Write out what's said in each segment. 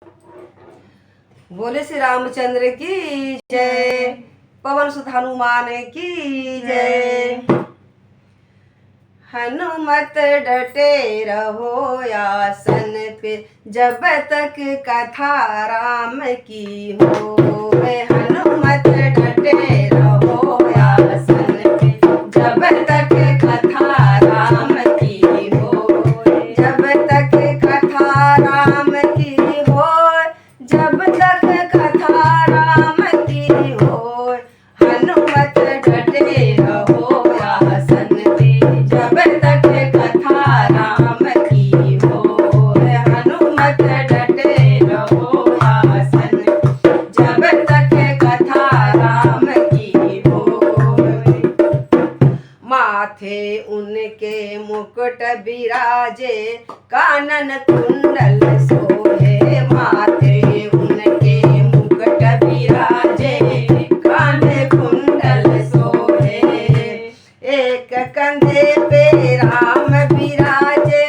बोले श्री रामचंद्र की जय, पवन सुत हनुमान की जय। हनुमत डटे रहो आसन पे, जब तक कथा राम की हो। हनुमत डटे रहो आसन पे, जब तक कथा राम की हो। जब तक कथा राम की हो, जब तक कथा राम की हो। हनुमत डटे रहो आसन पे, जब तक कथा राम की हो। हनुमत डटे रहो आसन, जब तक कथा राम की हो। माथे उनके मुकुट बिराजे, कानन कुंडल सोहे। माथे उनके मुकुट बिराजे, कान कुंडल सोहे। एक कंधे पे राम बिराजे,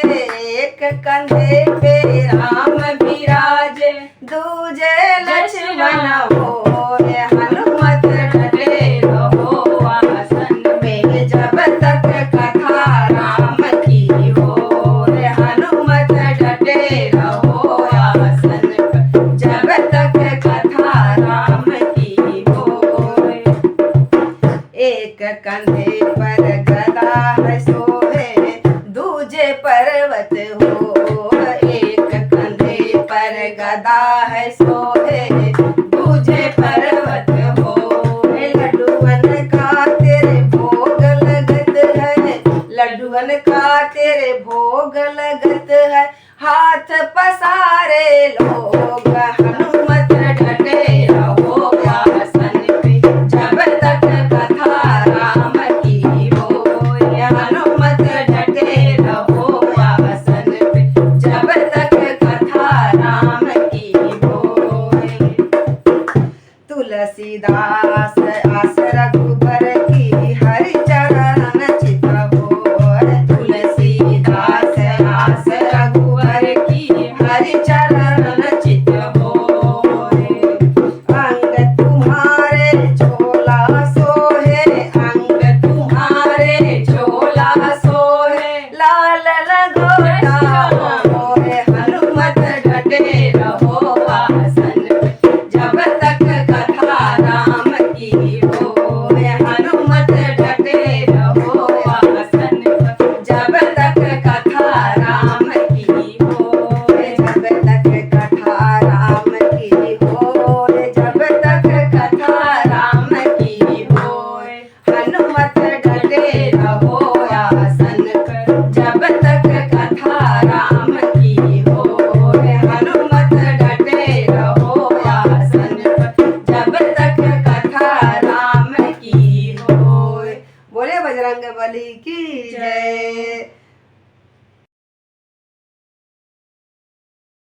एक कंधे पे राम बिराजे, दूजे लक्ष्मण हो। हनुमत डटे रहो आसन में, जब तक कथा राम की हो। हनुमत डटे रहो आसन पर, जब तक कथा राम की हो। एक कंधे पर गदा है सोहे, दूजे पर्वत हो। एक कंधे पर गदा है सोहे, दूजे पर्वत हो। लड्डूअन का तेरे भोग लगत है, लड्डूअन का तेरे भोग लगत है, हाथ पसारे लोग। हनुमत डटे रहो आसन पे, जब तक कथा राम की हो। हनुमत डटे रहो आसन पे, जब तक कथा राम की हो। तुलसीदास आस रघुबर की, हरि चरण चित हो। तुलसीदास आस रघुबर की, हरि चरण चित हो। अंग तुम्हारे झोला सोहे, अंग तुम्हारे झोला सोहे, लाल लगोटा मोहे। हनुमत डटे रहो आसन पे, जब तक कथा राम की हो। हनुमत डटे रहो आसन पर, जब तक कथा राम की हो। जब तक कथा राम की हो, जब तक कथा राम की हो। हनुमत डटे रहो आसन पर, जब तक कथा राम की हो। हनुमत डटे रहो आसन पर, जब तक कथा राम की हो। बोले बजरंग बली की जय।